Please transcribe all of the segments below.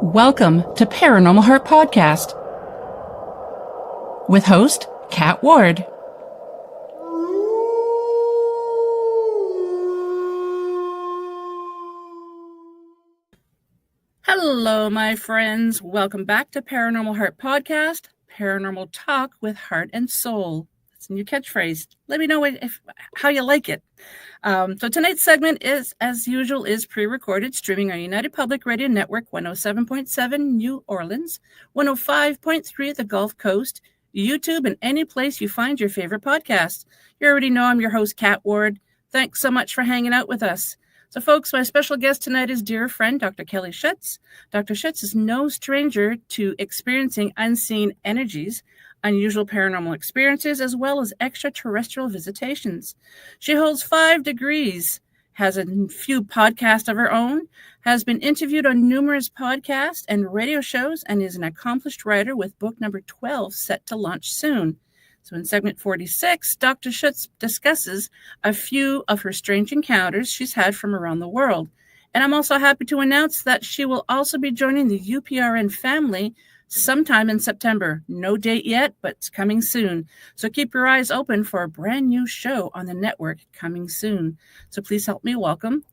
Welcome to Paranormal Heart Podcast with host Kat Ward. Hello, my friends. Welcome back to Paranormal Heart Podcast, Paranormal Talk with Heart and Soul. That's a new catchphrase. Let me know how you like it. So tonight's segment is, as usual, is pre-recorded, streaming on United Public Radio Network, 107.7 New Orleans, 105.3 the Gulf Coast, YouTube, and any place you find your favorite podcast. You already know I'm your host, Kat Ward. Thanks so much for hanging out with us. So, folks, my special guest tonight is dear friend, Dr. Kelly Schutz. Dr. Schutz is no stranger to experiencing unseen energies, unusual paranormal experiences, as well as extraterrestrial visitations. She holds 5 degrees, has a few podcasts of her own, has been interviewed on numerous podcasts and radio shows, and is an accomplished writer with book number 12 set to launch soon. So in segment 46, Dr. Schutz discusses a few of her strange encounters she's had from around the world. And I'm also happy to announce that she will also be joining the UPRN family sometime in September. No date yet, but it's coming soon. So keep your eyes open for a brand new show on the network coming soon. So please help me welcome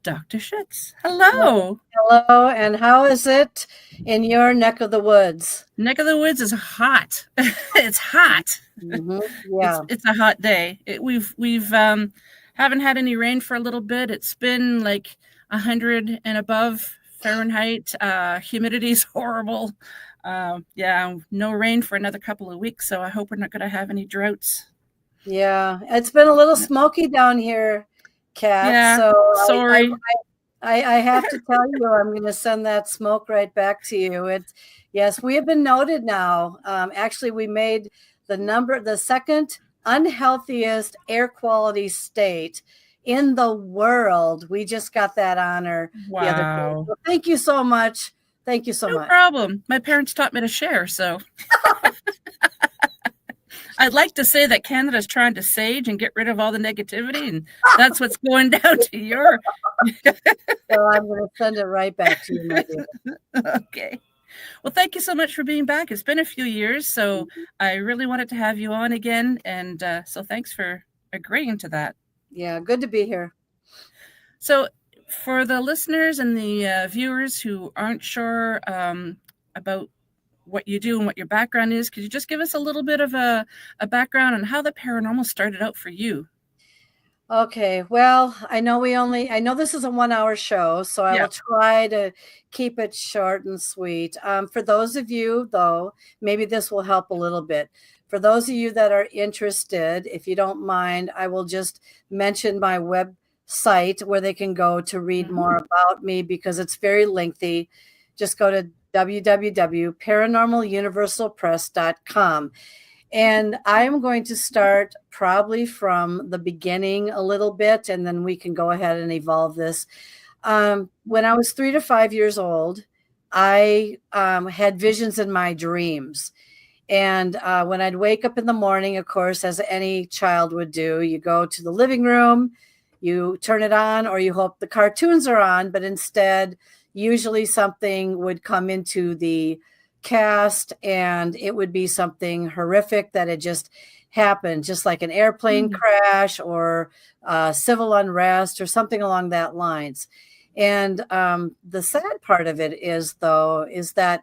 Dr. Schutz. Hello. Hello, and how is it in your neck of the woods? Neck of the woods is hot. It's hot. Mm-hmm. Yeah, it's a hot day. We've haven't had any rain for a little bit. It's been like 100 and above Fahrenheit. Humidity is horrible. No rain for another couple of weeks, so I hope we're not going to have any droughts. Yeah, it's been a little smoky down here, Kat. Yeah, so sorry. I have to tell you, I'm going to send that smoke right back to you. Yes, we have been noted now. Actually, we made the second unhealthiest air quality state in the world. We just got that honor the other day. So thank you so much. Thank you so much. No problem. My parents taught me to share, so. I'd like to say that Canada's trying to sage and get rid of all the negativity, and that's what's going down to your. So I'm going to send it right back to you, my dear. Okay. Well, thank you so much for being back. It's been a few years, so I really wanted to have you on again, and so thanks for agreeing to that. Yeah, good to be here. So for the listeners and the viewers who aren't sure about what you do and what your background is, could you just give us a little bit of a background on how the paranormal started out for you? Okay, well, I know this is a 1-hour show, so I will try to keep it short and sweet. For those of you, though, maybe this will help a little bit. For those of you that are interested, if you don't mind, I will just mention my website where they can go to read more about me, because it's very lengthy. Just go to www.paranormaluniversalpress.com. And I'm going to start probably from the beginning a little bit, and then we can go ahead and evolve this. When I was 3 to 5 years old, I had visions in my dreams. And when I'd wake up in the morning, of course, as any child would do, you go to the living room, you turn it on, or you hope the cartoons are on, but instead, usually something would come into the cast, and it would be something horrific that had just happened, just like an airplane crash or civil unrest or something along that lines. And the sad part of it is that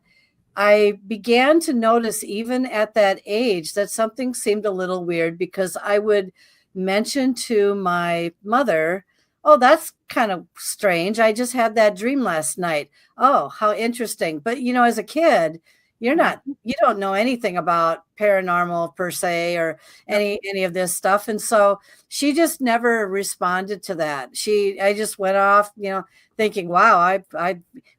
I began to notice, even at that age, that something seemed a little weird, because I would mention to my mother, "Oh, that's kind of strange. I just had that dream last night. Oh, how interesting." But, as a kid, you don't know anything about paranormal per se or any of this stuff. And so she just never responded to that. I just went off, thinking, wow,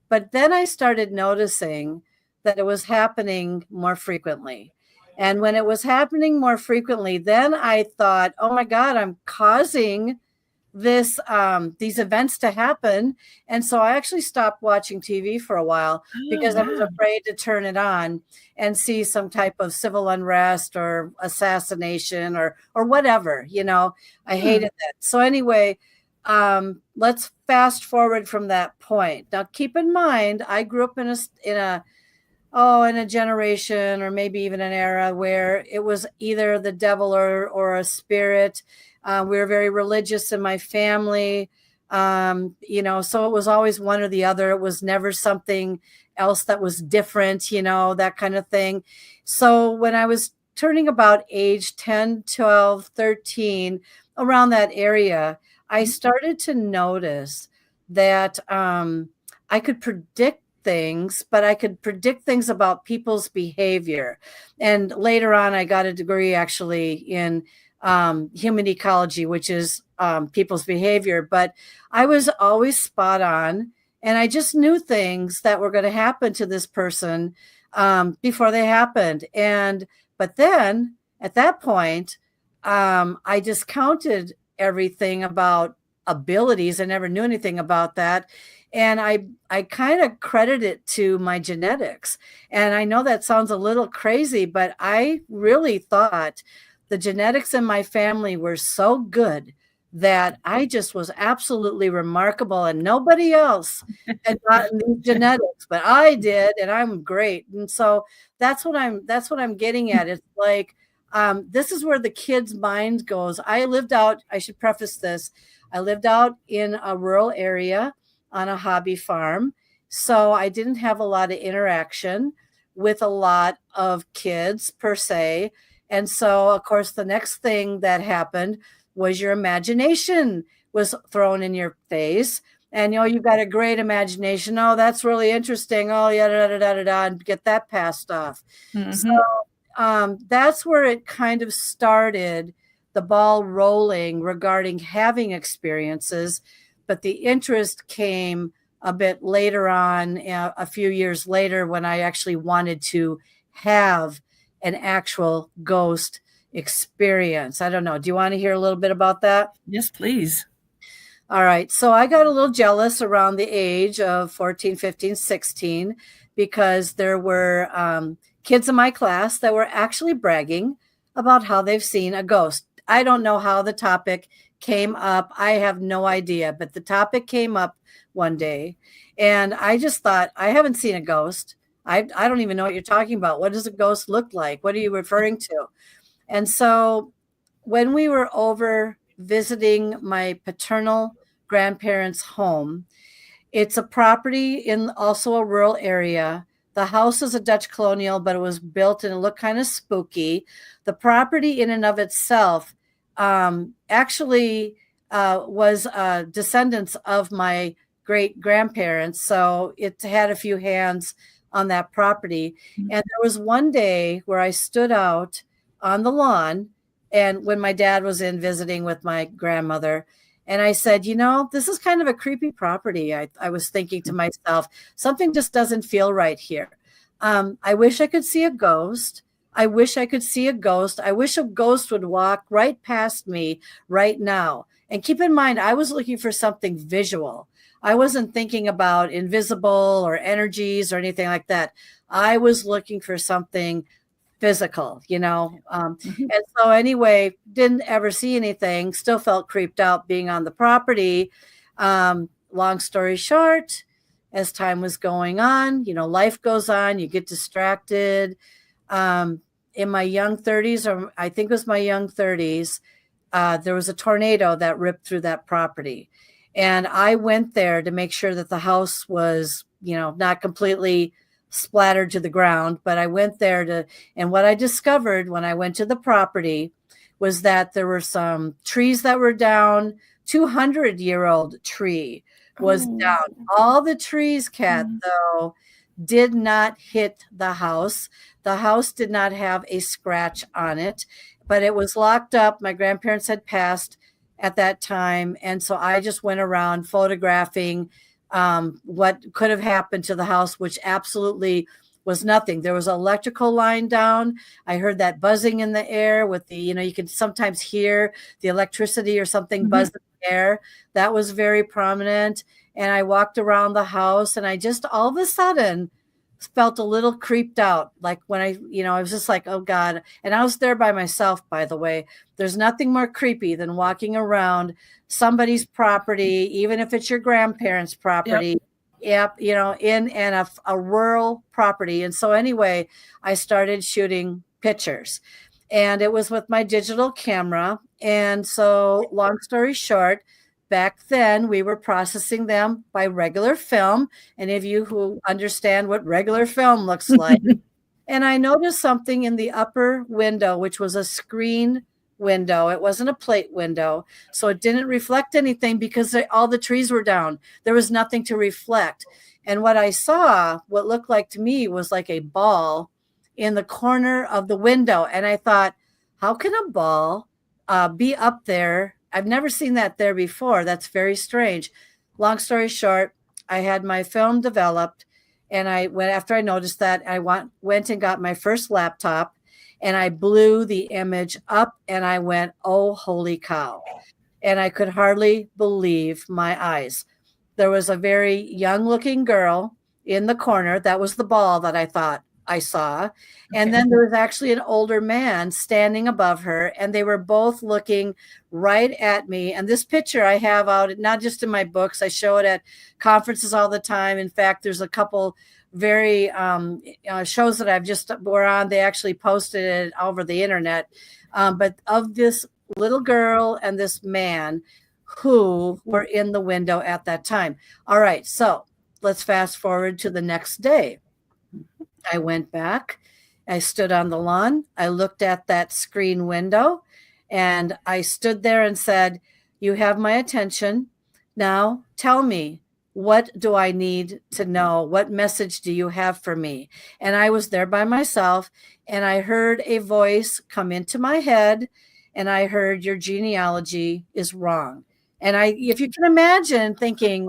but then I started noticing that it was happening more frequently. And when it was happening more frequently, then I thought, oh my God, I'm causing these events to happen. And so I actually stopped watching TV for a while because I was afraid to turn it on and see some type of civil unrest or assassination or whatever, I hated that. So anyway, let's fast forward from that point. Now, keep in mind, I grew up in a generation, or maybe even an era, where it was either the devil or a spirit. We were very religious in my family. So it was always one or the other. It was never something else that was different, that kind of thing. So when I was turning about age 10, 12, 13, around that area, I started to notice that I could predict things, but I could predict things about people's behavior. And later on, I got a degree actually in human ecology, which is people's behavior. But I was always spot on, and I just knew things that were going to happen to this person before they happened. But then at that point, I discounted everything about abilities. I never knew anything about that. And I kind of credit it to my genetics. And I know that sounds a little crazy, but I really thought the genetics in my family were so good that I just was absolutely remarkable, and nobody else had gotten these genetics, but I did, and I'm great. And so that's what I'm getting at. It's like, this is where the kid's mind goes. I should preface this. I lived out in a rural area on a hobby farm. So I didn't have a lot of interaction with a lot of kids per se. And so, of course, the next thing that happened was your imagination was thrown in your face. And, you've got a great imagination. Oh, that's really interesting. Oh, yeah, da, da, da, da, da, and get that passed off. Mm-hmm. So that's where it kind of started, the ball rolling regarding having experiences. But the interest came a bit later on, a few years later, when I actually wanted to have an actual ghost experience. I don't know. Do you want to hear a little bit about that? Yes, please. All right. So I got a little jealous around the age of 14, 15, 16, because there were kids in my class that were actually bragging about how they've seen a ghost. I don't know how the topic came up. I have no idea, but the topic came up one day, and I just thought, I haven't seen a ghost. I don't even know what you're talking about. What does a ghost look like? What are you referring to? And so when we were over visiting my paternal grandparents' home, it's a property in also a rural area. The house is a Dutch colonial, but it was built and it looked kind of spooky. The property in and of itself actually was descendants of my great grandparents. So it had a few hands on that property. Mm-hmm. And there was one day where I stood out on the lawn, and when my dad was in visiting with my grandmother, and I said, this is kind of a creepy property. I was thinking to myself, something just doesn't feel right here. I wish I could see a ghost. I wish I could see a ghost. I wish a ghost would walk right past me right now. And keep in mind, I was looking for something visual. I wasn't thinking about invisible or energies or anything like that. I was looking for something physical, Mm-hmm. And so anyway, didn't ever see anything, still felt creeped out being on the property. Long story short, as time was going on, life goes on, you get distracted. In my young 30s, or I think it was my young 30s, there was a tornado that ripped through that property. And I went there to make sure that the house was, not completely splattered to the ground, but I went there and what I discovered when I went to the property was that there were some trees that were down. 200-year-old tree was down. All the trees, Kat, though, did not hit the house. The house did not have a scratch on it, but it was locked up. My grandparents had passed at that time. And so I just went around photographing what could have happened to the house, which absolutely was nothing. There was an electrical line down. I heard that buzzing in the air with the, you can sometimes hear the electricity or something buzz in the air. That was very prominent. And I walked around the house, and I just, all of a sudden, felt a little creeped out. Like when I was just like, oh God. And I was there by myself, by the way. There's nothing more creepy than walking around somebody's property, even if it's your grandparents' property. Yep. In a rural property. And so anyway, I started shooting pictures, and it was with my digital camera. And so long story short, back then we were processing them by regular film. Any of you who understand what regular film looks like. And I noticed something in the upper window, which was a screen window. It wasn't a plate window. So it didn't reflect anything because all the trees were down. There was nothing to reflect. And what I saw, what looked like to me, was like a ball in the corner of the window. And I thought, how can a ball be up there? I've never seen that there before. That's very strange. Long story short, I had my film developed, and after I noticed that, I went and got my first laptop, and I blew the image up, and I went, oh, holy cow. And I could hardly believe my eyes. There was a very young looking girl in the corner. That was the ball that I thought I saw. Okay. And then there was actually an older man standing above her, and they were both looking right at me. And this picture I have out, not just in my books, I show it at conferences all the time. In fact, there's a couple very shows that I've just were on. They actually posted it over the internet. But of this little girl and this man who were in the window at that time. All right, so let's fast forward to the next day. I went back. I stood on the lawn. I looked at that screen window, and I stood there and said, you have my attention. Now tell me, what do I need to know? What message do you have for me? And I was there by myself, and I heard a voice come into my head, and I heard, your genealogy is wrong. And if you can imagine thinking,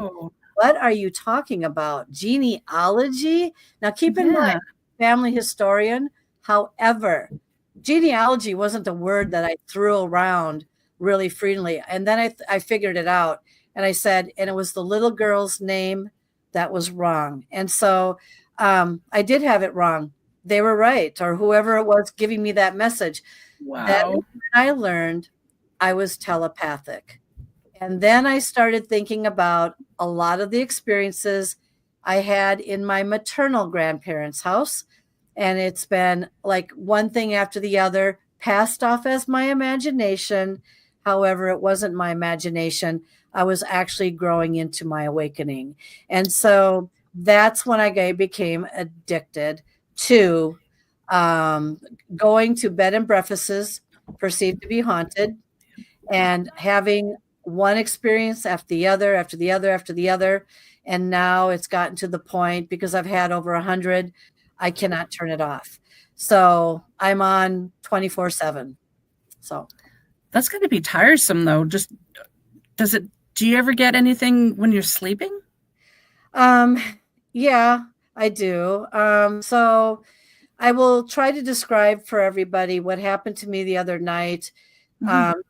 what are you talking about? Genealogy? Now, keep in mind, family historian. However, genealogy wasn't a word that I threw around really freely. And then I figured it out. And I said, and it was the little girl's name that was wrong. And so I did have it wrong. They were right, or whoever it was giving me that message. Wow. Then I learned I was telepathic. And then I started thinking about a lot of the experiences I had in my maternal grandparents' house. And it's been like one thing after the other, passed off as my imagination. However, it wasn't my imagination. I was actually growing into my awakening. And so that's when I became addicted to going to bed and breakfasts perceived to be haunted, and having one experience after the other, after the other, after the other. And now it's gotten to the point, because I've had over 100, I cannot turn it off. So I'm on 24/7. So that's going to be tiresome, though. Do you ever get anything when you're sleeping? Yeah, I do. So I will try to describe for everybody what happened to me the other night.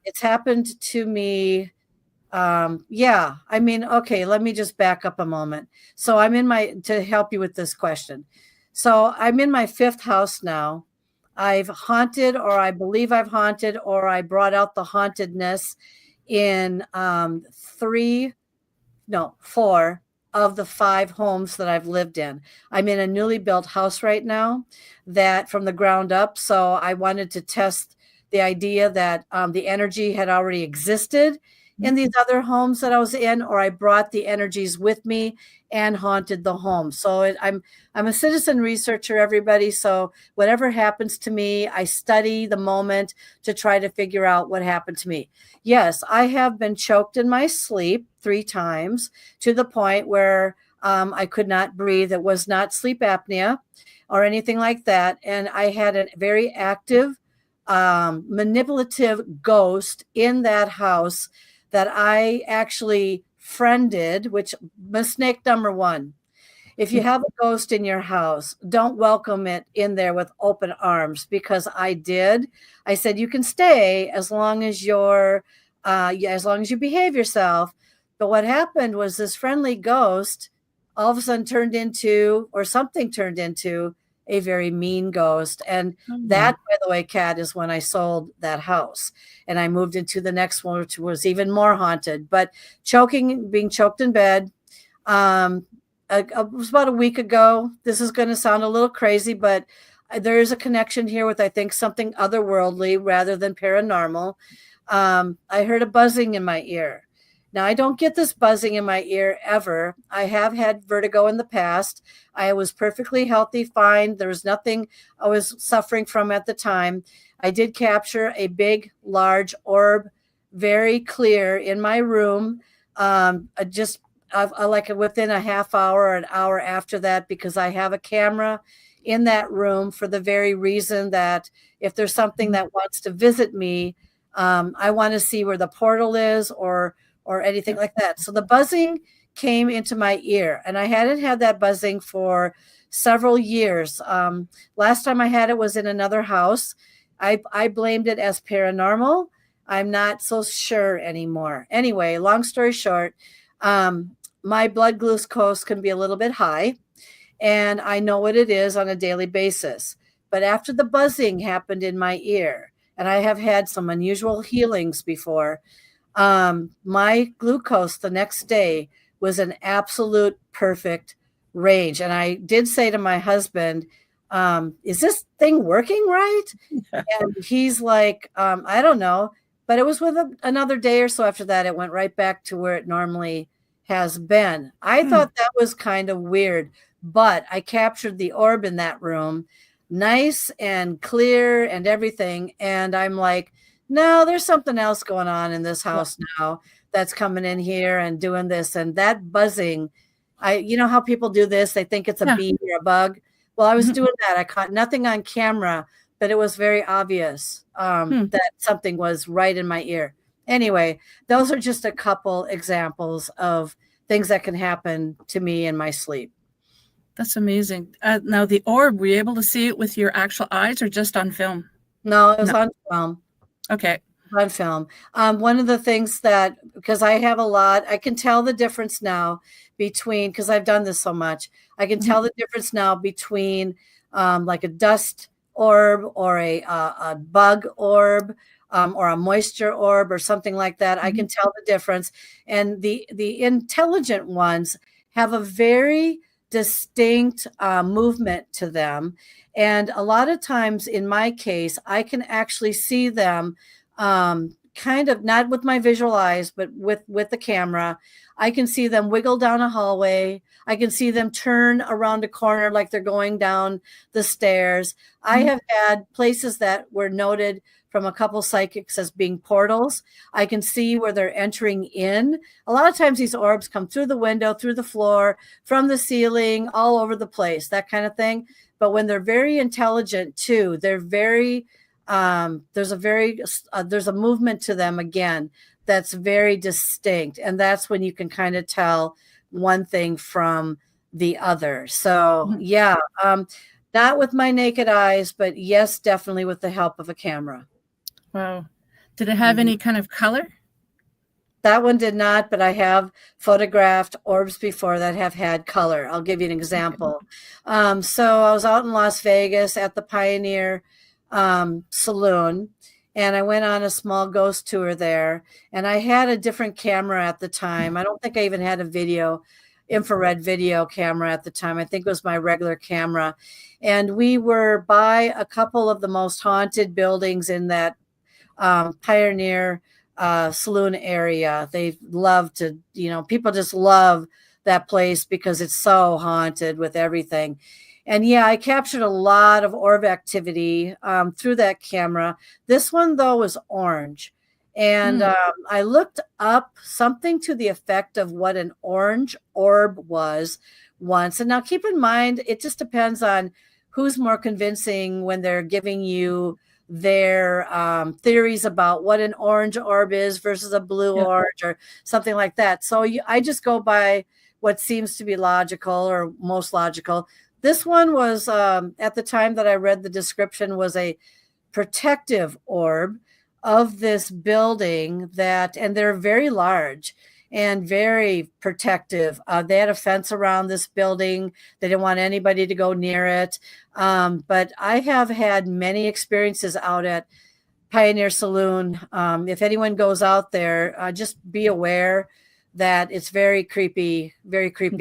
It's happened to me. Yeah, I mean, okay, let me just back up a moment. So to help you with this question. So I'm in my 5th house now. I've haunted, or I believe I've haunted, or I brought out the hauntedness in 4 of the 5 homes that I've lived in. I'm in a newly built house right now, that from the ground up. So I wanted to test the idea that the energy had already existed in these other homes that I was in, or I brought the energies with me and haunted the home. So I'm a citizen researcher, everybody. So whatever happens to me, I study the moment to try to figure out what happened to me. Yes, I have been choked in my sleep 3 times, to the point where I could not breathe. It was not sleep apnea or anything like that. And I had a very active, manipulative ghost in that house that I actually friended, which mistake number 1. If you have a ghost in your house, don't welcome it in there with open arms, because I did. I said, you can stay as long as you behave yourself. But what happened was, this friendly ghost all of a sudden turned into, or something turned into, a very mean ghost. And that, by the way, Kat, is when I sold that house and I moved into the next one, which was even more haunted. But being choked in bed, it was about a week ago. This is going to sound a little crazy, but there is a connection here with, I think, something otherworldly rather than paranormal. I heard a buzzing in my ear. Now, I don't get this buzzing in my ear ever. I have had vertigo in the past. I was perfectly healthy, fine. There was nothing I was suffering from at the time. I did capture a big, large orb, very clear, in my room, just like within a half hour or an hour after that, because I have a camera in that room for the very reason that if there's something that wants to visit me, I want to see where the portal is or anything like that. So the buzzing came into my ear, and I hadn't had that buzzing for several years. Last time I had it was in another house. I blamed it as paranormal. I'm not so sure anymore. Anyway, long story short, my blood glucose can be a little bit high, and I know what it is on a daily basis. But after the buzzing happened in my ear, and I have had some unusual healings before, my glucose the next day was an absolute perfect range. And I did say to my husband, is this thing working right? And he's like, I don't know. But it was with another day or so after that, it went right back to where it normally has been. I thought that was kind of weird, but I captured the orb in that room, nice and clear and everything. And I'm like, no, there's something else going on in this house now that's coming in here and doing this. And that buzzing, you know how people do this? They think it's a bee or a bug. Well, I was doing that. I caught nothing on camera, but it was very obvious that something was right in my ear. Anyway, those are just a couple examples of things that can happen to me in my sleep. That's amazing. Now, the orb, were you able to see it with your actual eyes or just on film? No, it was on film. Okay. On film. One of the things that, because I have a lot, I can tell the difference now between, because I've done this so much, I can tell the difference now between like a dust orb or a bug orb or a moisture orb or something like that. I can tell the difference. And the intelligent ones have a very distinct movement to them. And a lot of times in my case, I can actually see them kind of not with my visual eyes, but with the camera. I can see them wiggle down a hallway. I can see them turn around a corner like they're going down the stairs. I have had places that were noted from a couple psychics as being portals. I can see where they're entering in. A lot of times these orbs come through the window, through the floor, from the ceiling, all over the place, that kind of thing. But when they're very intelligent too, they're very, there's a movement to them again that's very distinct. And that's when you can kind of tell one thing from the other. So yeah, not with my naked eyes, but yes, definitely with the help of a camera. Wow. Did it have any kind of color? That one did not, but I have photographed orbs before that have had color. I'll give you an example. So I was out in Las Vegas at the Pioneer Saloon, and I went on a small ghost tour there, and I had a different camera at the time. I don't think I even had a infrared video camera at the time. I think it was my regular camera. And we were by a couple of the most haunted buildings in that Pioneer Saloon area. They love to, people just love that place because it's so haunted with everything. And yeah, I captured a lot of orb activity through that camera. This one, though, was orange. And I looked up something to the effect of what an orange orb was once. And now keep in mind, it just depends on who's more convincing when they're giving you their theories about what an orange orb is versus a blue orange or something like that. So I just go by what seems to be logical or most logical. This one was, at the time that I read the description, was a protective orb of this building and they're very large. and very protective. They had a fence around this building. They didn't want anybody to go near it. But I have had many experiences out at Pioneer Saloon. If anyone goes out there, just be aware that it's very creepy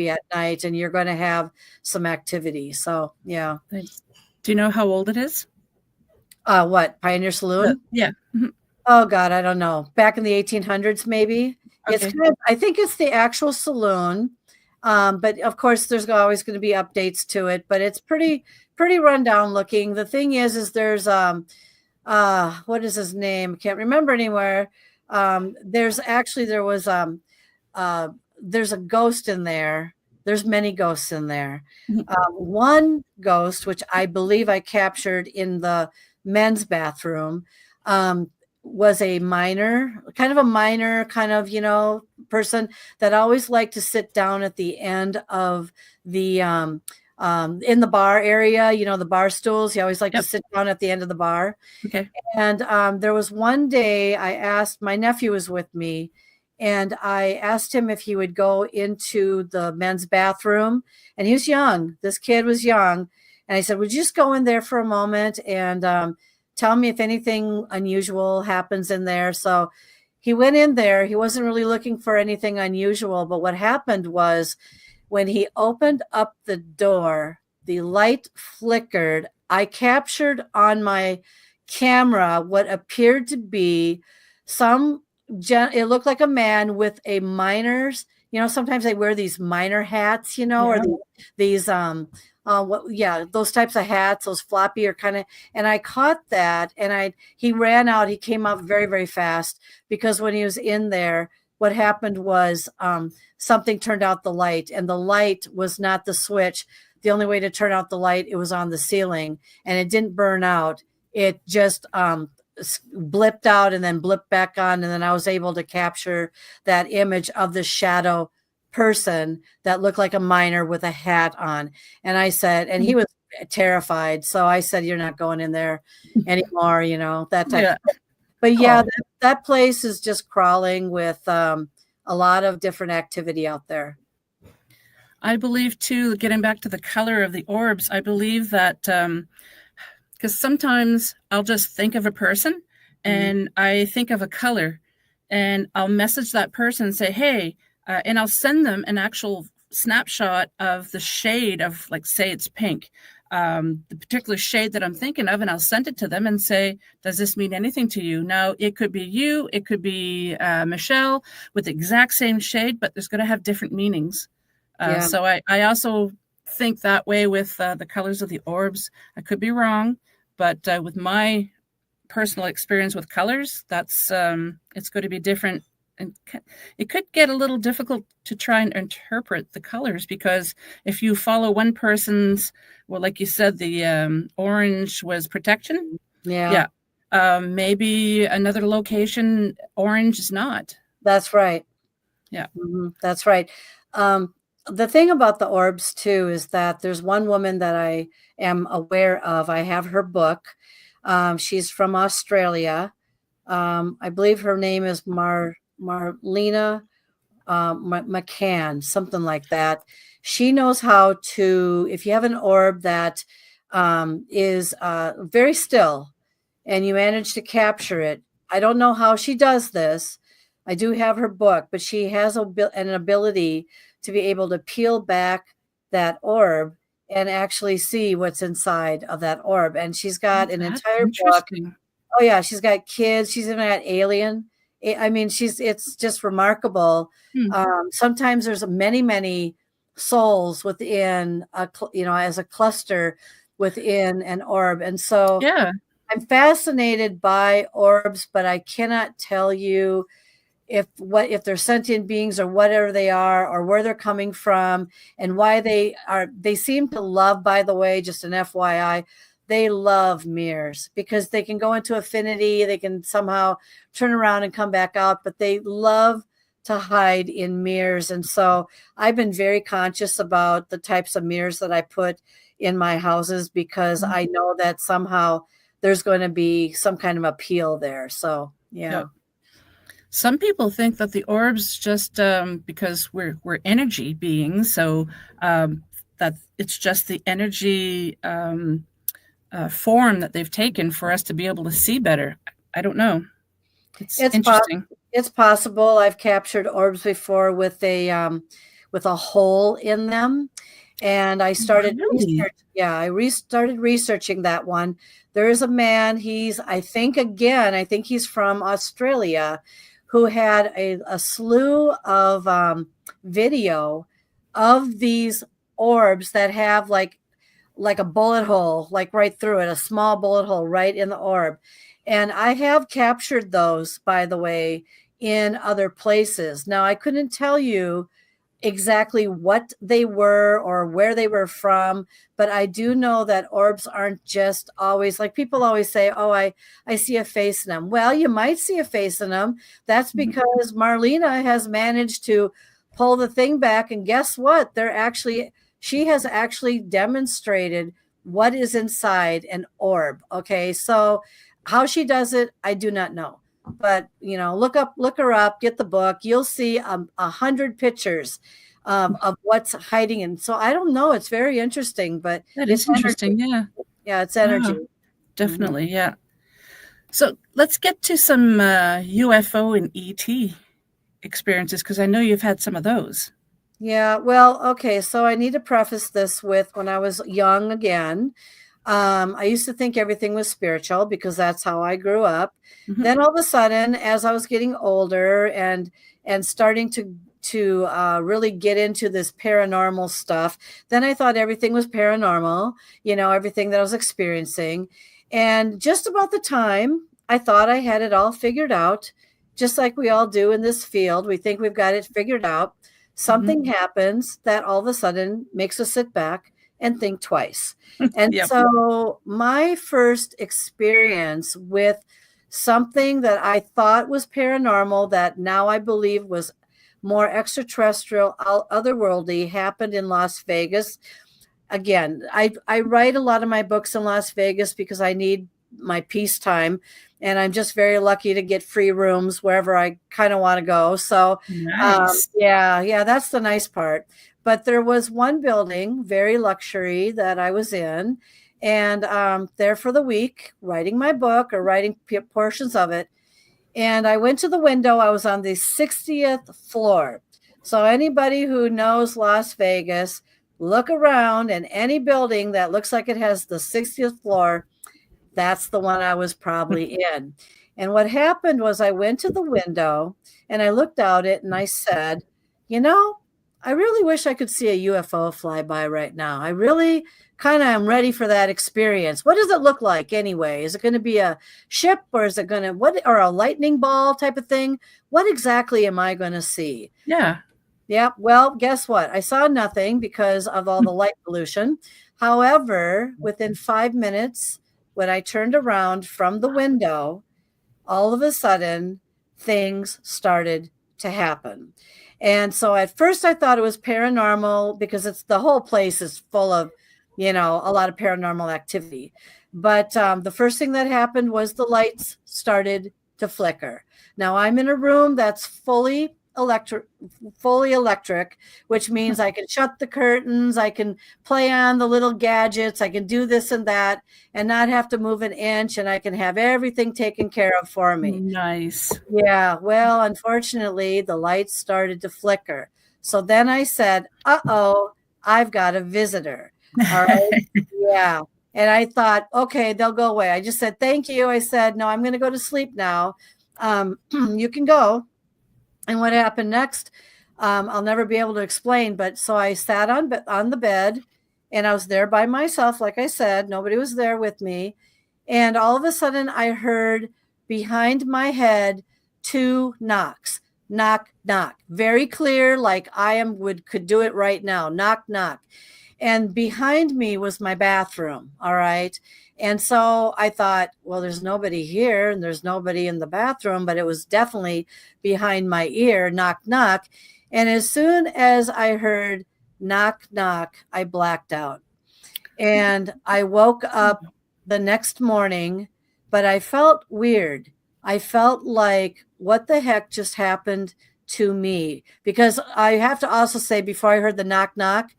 at night, and you're going to have some activity. So, yeah. Thanks. Do you know how old it is? What, Pioneer Saloon? Yeah. Oh God, I don't know. Back in the 1800s, maybe. Okay. It's I think it's the actual saloon. But of course, there's always going to be updates to it. But it's pretty rundown looking. The thing is there's what is his name? Can't remember anywhere. There's a ghost in there. There's many ghosts in there. One ghost, which I believe I captured in the men's bathroom, was a miner, kind of, person that always liked to sit down at the end of the, in the bar area, the bar stools. He always liked to sit down at the end of the bar. Okay. And there was one day I asked, my nephew was with me, and I asked him if he would go into the men's bathroom. And he was young. This kid was young. And I said, would you just go in there for a moment and tell me if anything unusual happens in there? So he went in there. He wasn't really looking for anything unusual. But what happened was when he opened up the door, the light flickered. I captured on my camera what appeared to be it looked like a man with a miner's, sometimes they wear these miner hats, or these, those types of hats, those floppy or kind of, and I caught that, and he ran out. He came out very, very fast, because when he was in there, what happened was something turned out the light, and the light was not the switch. The only way to turn out the light, it was on the ceiling, and it didn't burn out. It just blipped out and then blipped back on. And then I was able to capture that image of the shadow person that looked like a miner with a hat on. And I said, and he was terrified. So I said, you're not going in there anymore, that type of thing. But yeah, that place is just crawling with a lot of different activity out there. I believe too, getting back to the color of the orbs, I believe that because sometimes I'll just think of a person and I think of a color, and I'll message that person and say, hey, and I'll send them an actual snapshot of the shade of, like, say it's pink, the particular shade that I'm thinking of, and I'll send it to them and say, does this mean anything to you? Now, it could be you, it could be Michelle with the exact same shade, but there's going to have different meanings. So I also think that way with the colors of the orbs. I could be wrong, but with my personal experience with colors, that's it's going to be different. And it could get a little difficult to try and interpret the colors, because if you follow one person's, well, like you said, the orange was protection. Maybe another location, orange is not. That's right. Yeah. That's right. The thing about the orbs too is that there's one woman that I am aware of. I have her book. She's from Australia. I believe her name is Marlena McCann, something like that. She knows how to, if you have an orb that is very still and you manage to capture it. I don't know how she does this. I do have her book, but she has an ability to be able to peel back that orb and actually see what's inside of that orb. And she's got an entire book. Oh yeah, she's got kids. She's even got alien. I mean, it's just remarkable. Sometimes there's many souls within as a cluster within an orb. And so I'm fascinated by orbs, but I cannot tell you if they're sentient beings or whatever they are, or where they're coming from and why they seem to love, by the way, just an FYI, they love mirrors because they can go into affinity. They can somehow turn around and come back out, but they love to hide in mirrors. And so I've been very conscious about the types of mirrors that I put in my houses, because I know that somehow there's going to be some kind of appeal there. So, yeah. Some people think that the orbs just because we're energy beings, so that it's just the energy form that they've taken for us to be able to see better. I don't know. It's It's interesting. it's possible. I've captured orbs before with a hole in them, and I started Really? research. Yeah, started researching that one. There is a man. I think he's from Australia, who had a slew of video of these orbs that have like a bullet hole, like right through it, a small bullet hole right in the orb. And I have captured those, by the way, in other places. Now, I couldn't tell you exactly what they were or where they were from, but I do know that orbs aren't just always like people always say, oh, I see a face in them. Well, you might see a face in them. That's because Marlena has managed to pull the thing back. And guess what? She has actually demonstrated what is inside an orb. Okay. So how she does it, I do not know. But look her up, get the book. You'll see 100 pictures of what's hiding in. So I don't know. It's very interesting, but That it's is interesting. energy. Yeah. Yeah, it's energy. Wow. Definitely. Yeah. So let's get to some UFO and ET experiences because I know you've had some of those. Yeah, well, okay. So I need to preface this with when I was young again. I used to think everything was spiritual because that's how I grew up. Mm-hmm. Then all of a sudden, as I was getting older and starting to really get into this paranormal stuff, then I thought everything was paranormal, everything that I was experiencing. And just about the time I thought I had it all figured out, just like we all do in this field, we think we've got it figured out. Something happens that all of a sudden makes us sit back and think twice. And Yep. so my first experience with something that I thought was paranormal that now I believe was more extraterrestrial, otherworldly happened in Las Vegas. Again, I write a lot of my books in Las Vegas because I need my peace time. And I'm just very lucky to get free rooms wherever I kind of want to go. So, Nice. yeah, that's the nice part. But there was one building, very luxury, that I was in, and there for the week, writing my book or writing portions of it. And I went to the window. I was on the 60th floor. So anybody who knows Las Vegas, look around, and any building that looks like it has the 60th floor, that's the one I was probably in. And what happened was I went to the window and I looked out it and I said, I really wish I could see a UFO fly by right now. I really kind of am ready for that experience. What does it look like anyway? Is it going to be a ship or is it going to or a lightning ball type of thing? What exactly am I going to see? Yeah. Yeah. Well, guess what? I saw nothing because of all the light pollution. However, within 5 minutes, when I turned around from the window, all of a sudden things started to happen. And so at first I thought it was paranormal because the whole place is full of, a lot of paranormal activity. But the first thing that happened was the lights started to flicker. Now I'm in a room that's fully electric, which means I can shut the curtains, I can play on the little gadgets, I can do this and that and not have to move an inch, and I can have everything taken care of for me. Nice. Yeah, well, unfortunately, the lights started to flicker. So then I said, uh-oh, I've got a visitor. All right. Yeah. And I thought, okay, they'll go away. I just said, thank you. I said, no, I'm going to go to sleep now. You can go. And what happened next, I'll never be able to explain. But so I sat on the bed and I was there by myself. Like I said, nobody was there with me. And all of a sudden I heard behind my head 2 knocks, knock, knock, very clear. Like could do it right now. Knock, knock. And behind me was my bathroom. All right. And so I thought, well, there's nobody here and there's nobody in the bathroom, but it was definitely behind my ear, knock, knock. And as soon as I heard knock, knock, I blacked out. And I woke up the next morning, but I felt weird I felt like, what the heck just happened to me? Because I have to also say, before I heard the knock, knock,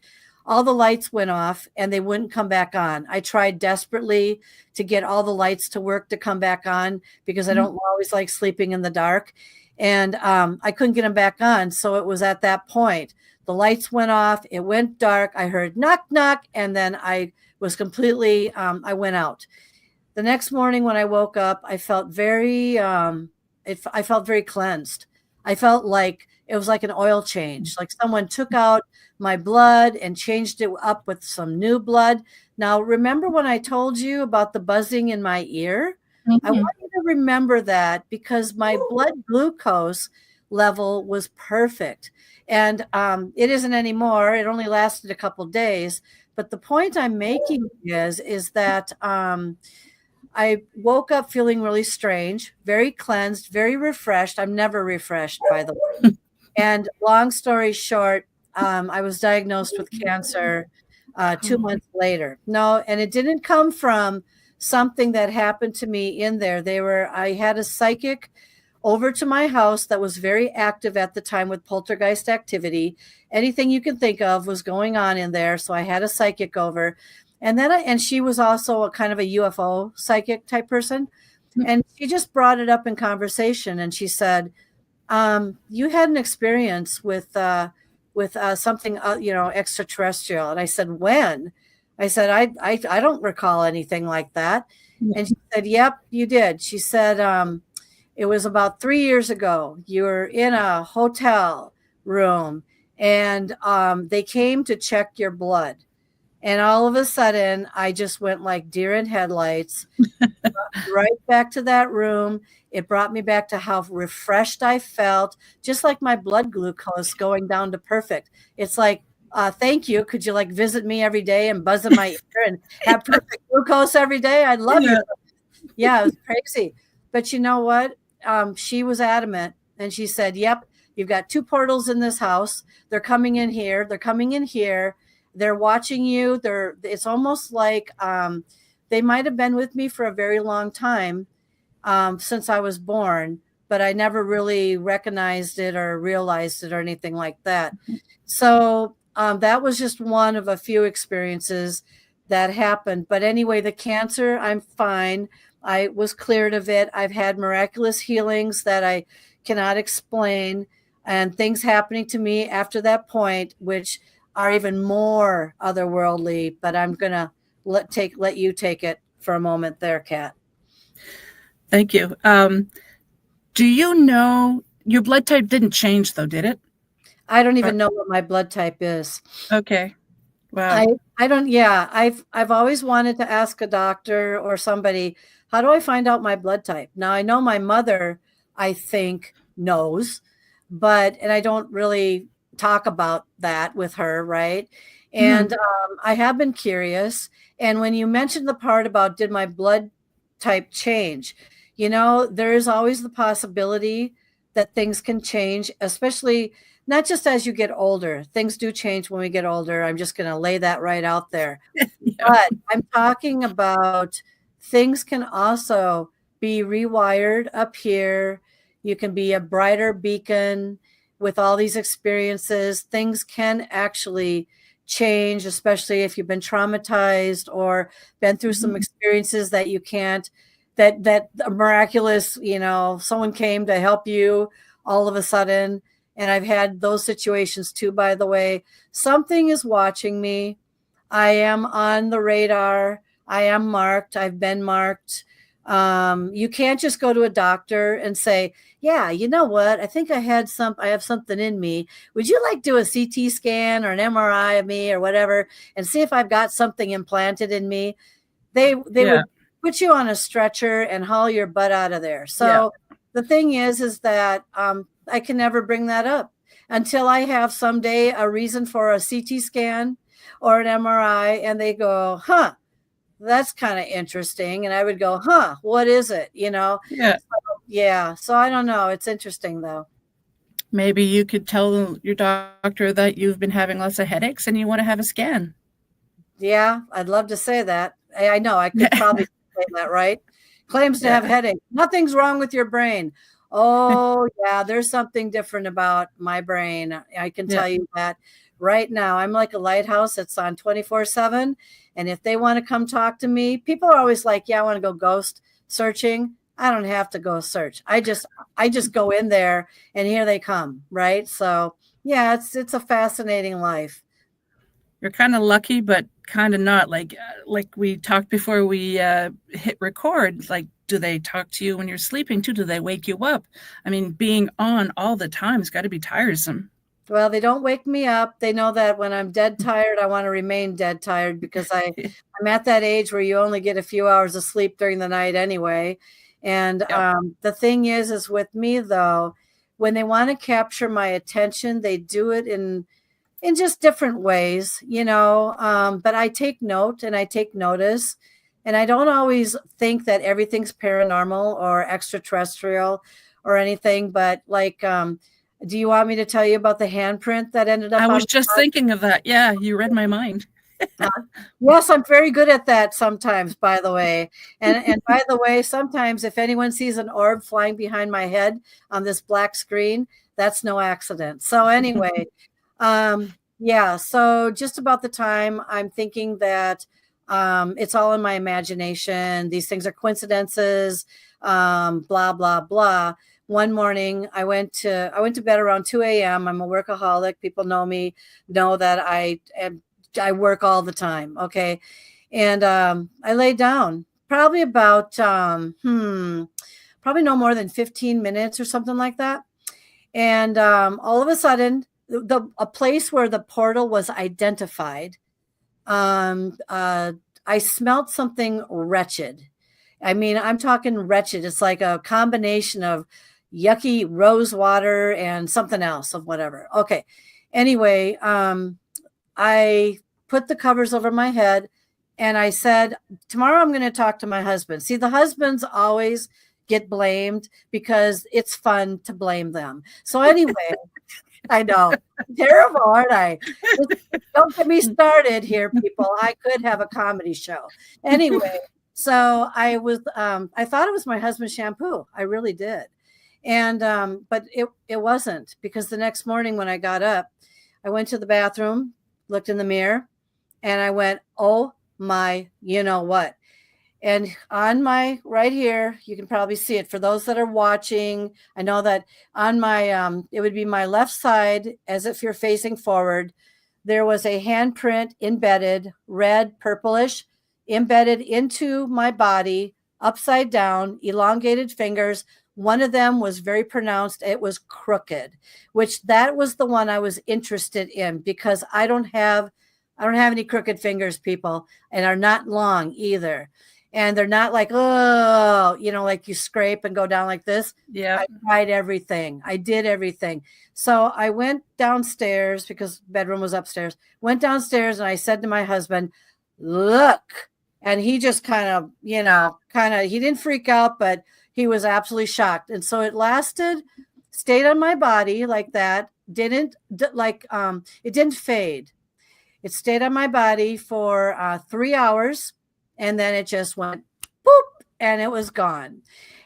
all the lights went off and they wouldn't come back on. I tried desperately to get all the lights to work to come back on because I don't always like sleeping in the dark. And I couldn't get them back on. So it was at that point. The lights went off. It went dark. I heard knock, knock. And then I was completely, I went out. The next morning when I woke up, I felt I felt very cleansed. I felt like it was like an oil change, like someone took out my blood and changed it up with some new blood. Now, remember when I told you about the buzzing in my ear? I want you to remember that because my blood glucose level was perfect. And it isn't anymore. It only lasted a couple days. But the point I'm making is that I woke up feeling really strange, very cleansed, very refreshed. I'm never refreshed, by the way. And long story short, I was diagnosed with cancer 2 months later. No, and it didn't come from something that happened to me in there. I had a psychic over to my house that was very active at the time with poltergeist activity. Anything you can think of was going on in there. So I had a psychic over. And then and she was also a kind of a UFO psychic type person. And she just brought it up in conversation. And she said, you had an experience with something, extraterrestrial. And I said, when? I said, I don't recall anything like that. And she said, yep, you did. She said, it was about 3 years ago. You were in a hotel room and they came to check your blood. And all of a sudden, I just went like deer in headlights, right back to that room. It brought me back to how refreshed I felt, just like my blood glucose going down to perfect. It's like, thank you. Could you like visit me every day and buzz in my ear and have perfect glucose every day? I'd love you. Yeah, it was crazy. But you know what? She was adamant and she said, yep, you've got 2 portals in this house. They're coming in here. They're coming in here. They're watching you. It's almost like they might have been with me for a very long time since I was born, but I never really recognized it or realized it or anything like that. So that was just one of a few experiences that happened. But anyway, the cancer, I'm fine. I was cleared of it. I've had miraculous healings that I cannot explain, and things happening to me after that point, which are even more otherworldly, but I'm going to let you take it for a moment there, Kat. Thank you. Do you know your blood type didn't change though, did it? I don't even know what my blood type is. Okay. Wow. I don't, yeah, I've always wanted to ask a doctor or somebody, how do I find out my blood type? Now I know my mother, I think, knows, and I don't really talk about that with her, right? And I have been curious. And when you mentioned the part about did my blood type change, there is always the possibility that things can change, especially not just as you get older. Things do change when we get older. I'm just going to lay that right out there. But I'm talking about things can also be rewired up here. You can be a brighter beacon. With all these experiences, things can actually change, especially if you've been traumatized or been through some experiences that you can't, that miraculous, someone came to help you all of a sudden. And I've had those situations too, by the way. Something is watching me. I am on the radar. I am marked. I've been marked. You can't just go to a doctor and say, yeah, you know what? I think I have something in me. Would you like to do a CT scan or an MRI of me or whatever and see if I've got something implanted in me? They would put you on a stretcher and haul your butt out of there. So the thing is that I can never bring that up until I have someday a reason for a CT scan or an MRI and they go, huh, that's kind of interesting. And I would go, huh, what is it? So I don't know. It's interesting though. Maybe you could tell your doctor that you've been having lots of headaches and you want to have a scan. Yeah, I'd love to say that. I know I could probably say that, right? claims to have headache. Nothing's wrong with your brain. Oh, yeah, there's something different about my brain. I can tell you that right now. I'm like a lighthouse that's on 24/7. And if they want to come talk to me, people are always like, yeah, I want to go ghost searching. I don't have to go search. I just go in there and here they come. Right. So yeah, it's a fascinating life. You're kind of lucky, but kind of not. Like we talked before we hit record. Like, do they talk to you when you're sleeping too? Do they wake you up? I mean, being on all the time has got to be tiresome. Well, they don't wake me up. They know that when I'm dead tired, I want to remain dead tired because I'm at that age where you only get a few hours of sleep during the night anyway. And the thing is with me though, when they want to capture my attention, they do it in just different ways, but I take note and I take notice, and I don't always think that everything's paranormal or extraterrestrial or anything, but like, do you want me to tell you about the handprint that ended up? I was just thinking of that. Yeah, you read my mind. Yes, I'm very good at that sometimes, by the way. And by the way, sometimes if anyone sees an orb flying behind my head on this black screen, that's no accident. So anyway, yeah, so just about the time I'm thinking that it's all in my imagination. These things are coincidences, blah, blah, blah. One morning I went to bed around 2 a.m. I'm a workaholic. People know me, know that I work all the time. Okay. And I laid down probably about, probably no more than 15 minutes or something like that. And all of a sudden, a place where the portal was identified, I smelled something wretched. I mean, I'm talking wretched. It's like a combination of yucky rose water and something else of whatever. Okay. Anyway, I put the covers over my head and I said, tomorrow I'm going to talk to my husband. See, the husbands always get blamed because it's fun to blame them. So anyway, I know, terrible, aren't I? Don't get me started here, people. I could have a comedy show. Anyway, so I thought it was my husband's shampoo. I really did. And, but it wasn't, because the next morning when I got up, I went to the bathroom, looked in the mirror, and I went, oh my, you know what? And on my right here, you can probably see it for those that are watching. I know that on my, it would be my left side, as if you're facing forward. There was a handprint embedded, red, purplish, embedded into my body, upside down, elongated fingers. One of them was very pronounced. It was crooked, which that was the one I was interested in, because I don't have any crooked fingers, people, and are not long either. And they're not like, oh, like you scrape and go down like this. Yeah. I tried everything. I did everything. So I went downstairs, because bedroom was upstairs, went downstairs, and I said to my husband, look. And he just kind of, he didn't freak out, but he was absolutely shocked. And so it stayed on my body like that. It didn't fade. It stayed on my body for 3 hours. And then it just went boop, and it was gone.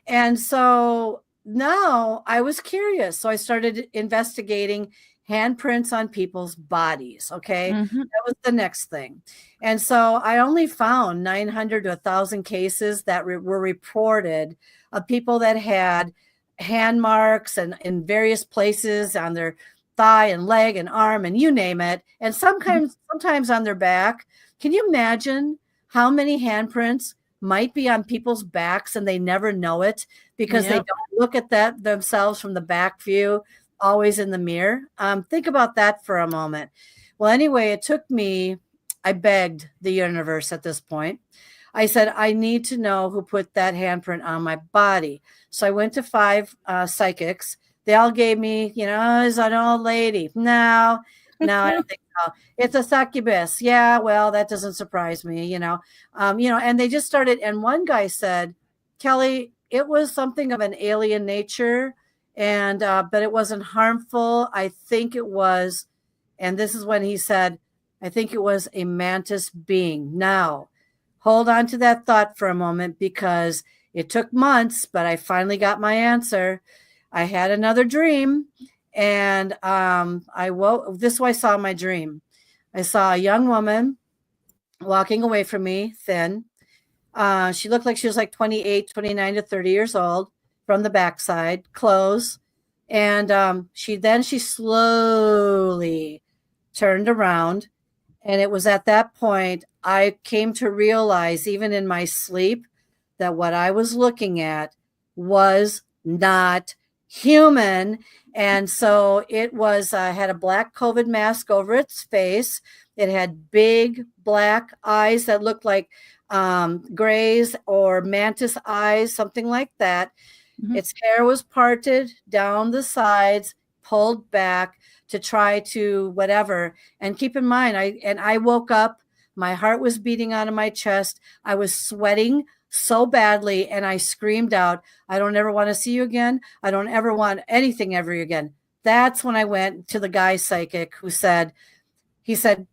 And so now I was curious. So I started investigating handprints on people's bodies. Okay. Mm-hmm. That was the next thing. And so I only found 900 to 1,000 cases that were reported of people that had hand marks and in various places on their thigh and leg and arm and you name it. And sometimes on their back. Can you imagine how many handprints might be on people's backs and they never know it because they don't look at that themselves from the back view, always in the mirror? Think about that for a moment. Well, anyway, I begged the universe at this point. I said, I need to know who put that handprint on my body. So I went to 5 psychics. They all gave me, it's an old lady. No, I don't think so. It's a succubus. Yeah, well, that doesn't surprise me, and they just started. And one guy said, Kelly, it was something of an alien nature, and but it wasn't harmful. I think it was, and this is when he said, I think it was a mantis being. Now, hold on to that thought for a moment, because It took months, but I finally got my answer. I had another dream, and I woke. This is what I saw in my dream. I saw a young woman walking away from me, thin. She looked like she was like 28, 29 to 30 years old from the backside, clothes. And she slowly turned around. And it was at that point I came to realize, even in my sleep, that what I was looking at was not human. And so it was, had a black COVID mask over its face. It had big black eyes that looked like grays or mantis eyes, something like that. Mm-hmm. Its hair was parted down the sides, pulled back to try to whatever. And keep in mind, I woke up, my heart was beating out of my chest. I was sweating so badly, and I screamed out, I don't ever want to see you again. I don't ever want anything ever again. That's when I went to the guy psychic who said,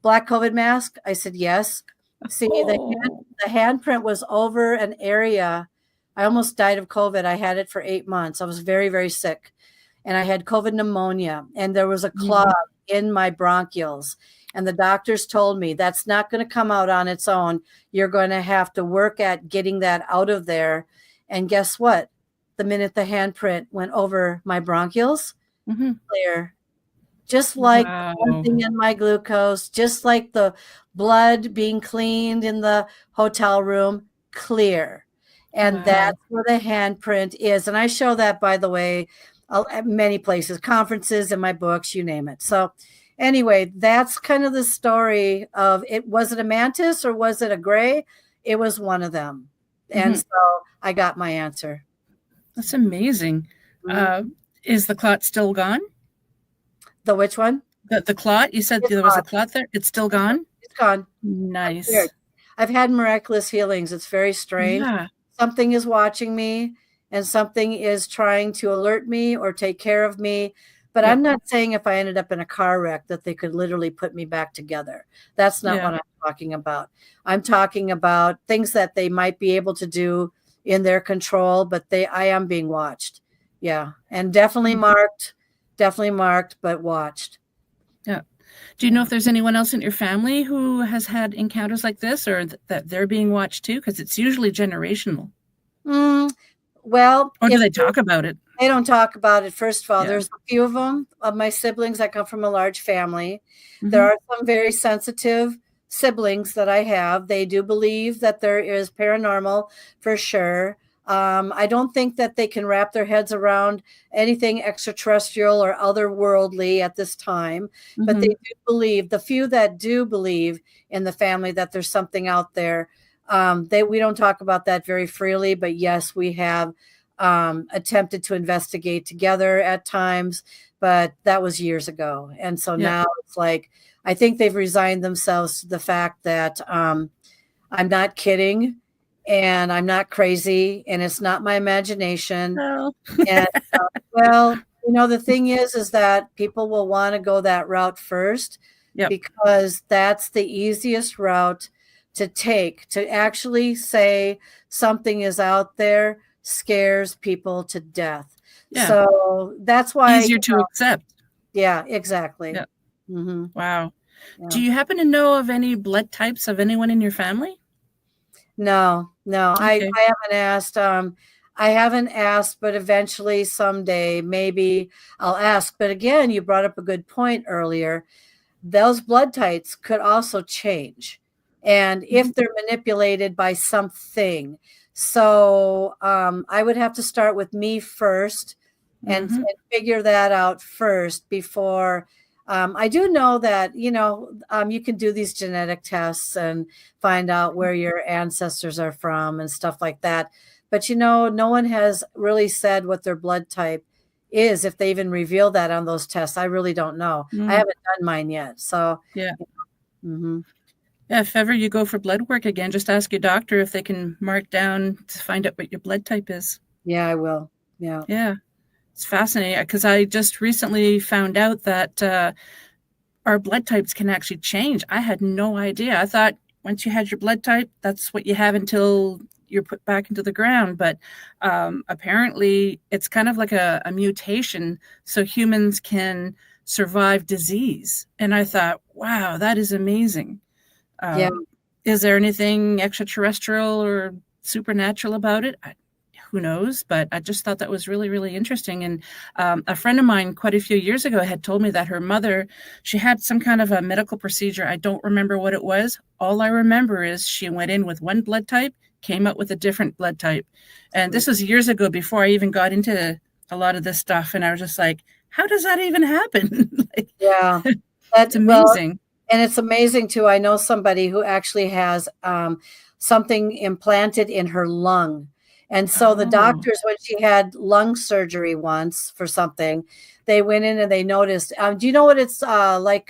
black COVID mask? I said, yes. See, the handprint was over an area. I almost died of COVID. I had it for 8 months. I was very, very sick. And I had COVID pneumonia. And there was a clog in my bronchioles. And the doctors told me that's not going to come out on its own. You're going to have to work at getting that out of there. And guess what? The minute the handprint went over my bronchioles, clear. Just like something in my glucose, just like the blood being cleaned in the hotel room, clear. And that's where the handprint is. And I show that, by the way, at many places, conferences, in my books, you name it. So anyway, that's kind of the story of it. Was it a mantis or was it a gray? It was one of them. And so I got my answer. That's amazing. Is the clot still gone? The which one? The clot? You said there was a clot there? It's still gone? It's gone. Nice. I've had miraculous healings. It's very strange. Yeah. Something is watching me and something is trying to alert me or take care of me. But I'm not saying if I ended up in a car wreck that they could literally put me back together. That's not what I'm talking about. I'm talking about things that they might be able to do in their control, but I am being watched. Yeah. And definitely marked, but watched. Yeah. Do you know if there's anyone else in your family who has had encounters like this, or that they're being watched too? Because it's usually generational. Well, or do they talk about it? They don't talk about it. First of all, there's a few of them, of my siblings. I come from a large family. There are some very sensitive siblings that I have. They do believe that there is paranormal for sure. I don't think that they can wrap their heads around anything extraterrestrial or otherworldly at this time, but they do believe, the few that do believe in the family, that there's something out there. We don't talk about that very freely, but yes, we have attempted to investigate together at times, but that was years ago. And so now it's like, I think they've resigned themselves to the fact that I'm not kidding. And I'm not crazy, and it's not my imagination. No. And well, the thing is that people will want to go that route first, because that's the easiest route to take. To actually say something is out there scares people to death. Yeah. So that's why easier to accept. Yeah, exactly. Yeah. Wow. Yeah. Do you happen to know of any blood types of anyone in your family? No, okay. I haven't asked, but eventually someday maybe I'll ask. But again, you brought up a good point earlier. Those blood types could also change, and if they're manipulated by something. So I would have to start with me first and figure that out first before. I do know that, you can do these genetic tests and find out where your ancestors are from and stuff like that. But, no one has really said what their blood type is, if they even reveal that on those tests. I really don't know. I haven't done mine yet. So, yeah. Yeah, if ever you go for blood work again, just ask your doctor if they can mark down to find out what your blood type is. Yeah, I will. Yeah. Yeah. It's fascinating because I just recently found out that our blood types can actually change. I had no idea. I thought once you had your blood type, that's what you have until you're put back into the ground. But apparently it's kind of like a mutation so humans can survive disease. And I thought, wow, that is amazing. Yeah. Is there anything extraterrestrial or supernatural about it? Who knows? But I just thought that was really, really interesting. And a friend of mine quite a few years ago had told me that her mother, she had some kind of a medical procedure. I don't remember what it was. All I remember is she went in with one blood type, came out with a different blood type. And this was years ago before I even got into a lot of this stuff. And I was just like, how does that even happen? Like, yeah. That's amazing. Well, and it's amazing too. I know somebody who actually has something implanted in her lung. And so the doctors, when she had lung surgery once for something, they went in and they noticed, do you know what it's like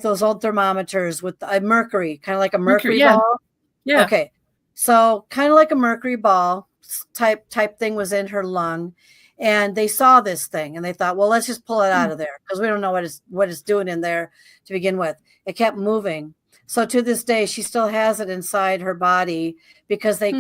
those old thermometers with mercury, kind of like a mercury ball? Yeah. Okay. So kind of like a mercury ball type thing was in her lung. And they saw this thing and they thought, well, let's just pull it out of there because we don't know what it's doing in there to begin with. It kept moving. So to this day, she still has it inside her body because they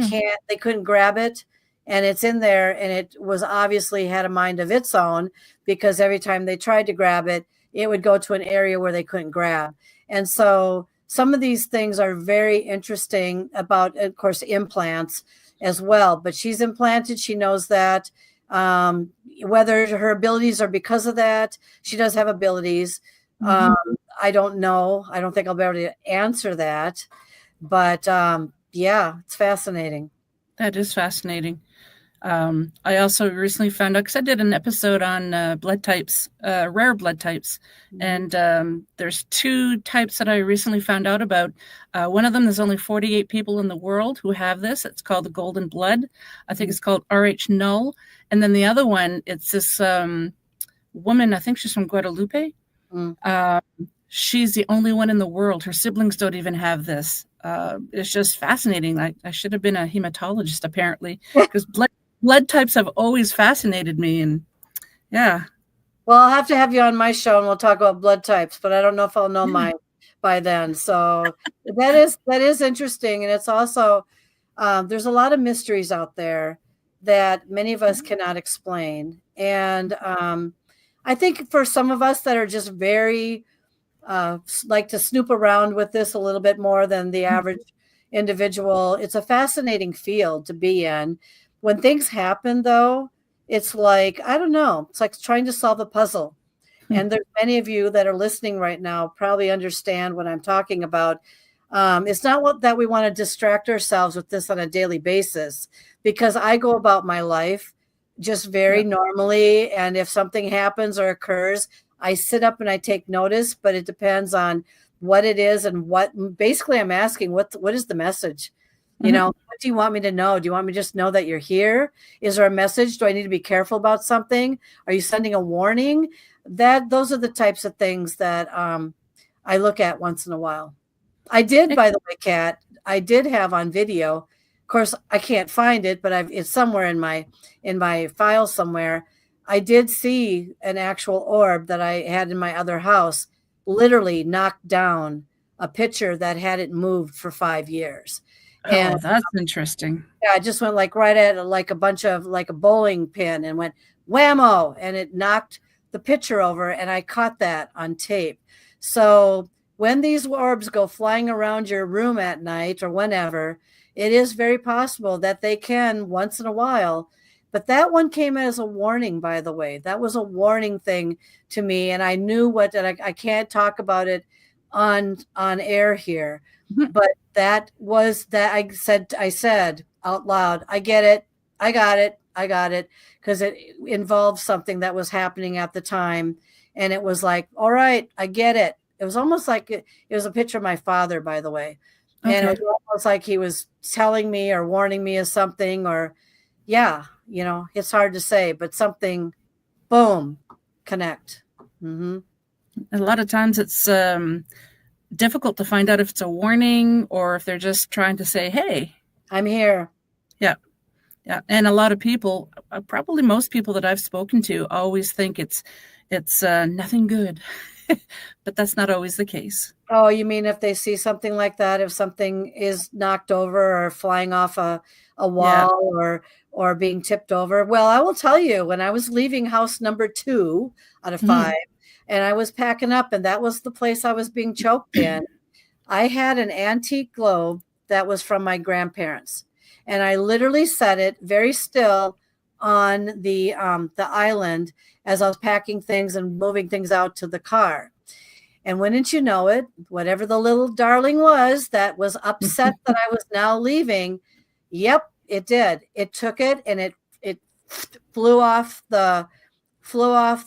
couldn't grab it. And it's in there. And it was obviously had a mind of its own because every time they tried to grab it, it would go to an area where they couldn't grab. And so some of these things are very interesting about, of course, implants as well. But she's implanted. She knows that. Whether her abilities are because of that, she does have abilities. I don't know. I don't think I'll be able to answer that. But yeah, it's fascinating. That is fascinating. I also recently found out, because I did an episode on blood types, rare blood types. And there's two types that I recently found out about. One of them, there's only 48 people in the world who have this. It's called the golden blood. I think it's called RH null. And then the other one, it's this woman, I think she's from Guadalupe. She's the only one in the world. Her siblings don't even have this. It's just fascinating. I should have been a hematologist, apparently, because blood types have always fascinated me. And yeah. Well, I'll have to have you on my show and we'll talk about blood types, but I don't know if I'll know mine by then. So that is interesting. And it's also, there's a lot of mysteries out there that many of us cannot explain. And I think for some of us that are just very, like to snoop around with this a little bit more than the average individual, it's a fascinating field to be in. When things happen, though, it's like, I don't know, it's like trying to solve a puzzle. And there's many of you that are listening right now probably understand what I'm talking about. It's not that we want to distract ourselves with this on a daily basis, because I go about my life just very normally. And if something happens or occurs, I sit up and I take notice, but it depends on what it is and what basically I'm asking, what is the message? You know, what do you want me to know? Do you want me to just know that you're here? Is there a message? Do I need to be careful about something? Are you sending a warning? Those are the types of things that I look at once in a while. I did, by the way, Kat, I did have on video. Of course, I can't find it, but it's somewhere in my file somewhere. I did see an actual orb that I had in my other house literally knocked down a picture that hadn't moved for 5 years. And that's interesting. Yeah, I just went like right at like a bowling pin and went whammo, and it knocked the picture over, and I caught that on tape. So when these orbs go flying around your room at night or whenever, it is very possible that they can once in a while. But that one came as a warning, by the way. That was a warning thing to me, and I knew I can't talk about it on air here. But that was that I said out loud, I get it. I got it. Because it involved something that was happening at the time. And it was like, all right, I get it. It was almost like it was a picture of my father, by the way. Okay. And it was almost like he was telling me or warning me of something, or it's hard to say, but something, boom, connect. A lot of times it's difficult to find out if it's a warning or if they're just trying to say, hey, I'm here. Yeah. And a lot of people, probably most people that I've spoken to, always think it's nothing good. but that's not always the case. Oh, you mean if they see something like that, if something is knocked over or flying off a Yeah. wall or being tipped over? Well, I will tell you, when I was leaving house number 2 out of 5, Mhm. and I was packing up, and that was the place I was being choked in, I had an antique globe that was from my grandparents, and I literally set it very still on the island as I was packing things and moving things out to the car. And wouldn't you know it, whatever the little darling was that was upset that I was now leaving, yep, it did. It took it and it flew off the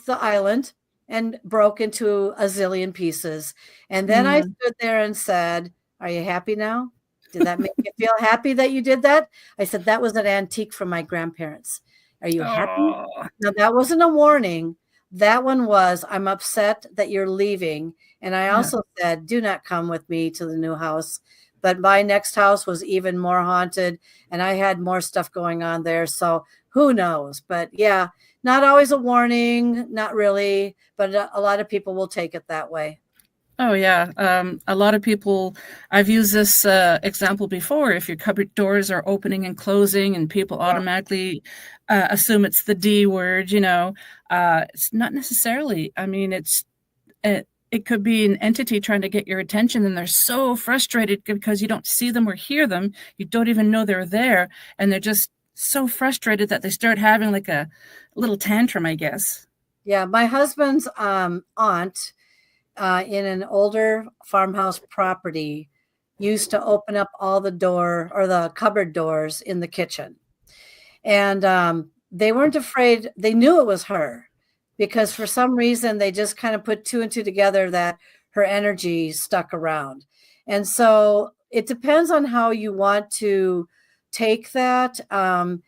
island and broke into a zillion pieces. And then I Yeah. stood there and said, "Are you happy now? Did that make you feel happy that you did that?" I said, "That was an antique from my grandparents. Are you happy?" Oh, No, that wasn't a warning. That one was, "I'm upset that you're leaving." And I yeah. also said, "Do not come with me to the new house." But my next house was even more haunted, and I had more stuff going on there. So who knows? But yeah, not always a warning, not really, but a lot of people will take it that way. Oh, yeah. A lot of people, I've used this example before. If your cupboard doors are opening and closing and people Yeah. automatically assume it's the D word, it's not necessarily. I mean, it could be an entity trying to get your attention, and they're so frustrated because you don't see them or hear them. You don't even know they're there, and they're just so frustrated that they start having like a little tantrum, I guess. Yeah, my husband's aunt in an older farmhouse property used to open up all the door or the cupboard doors in the kitchen. And they weren't afraid. They knew it was her because for some reason they just kind of put two and two together that her energy stuck around. And so it depends on how you want to take that. And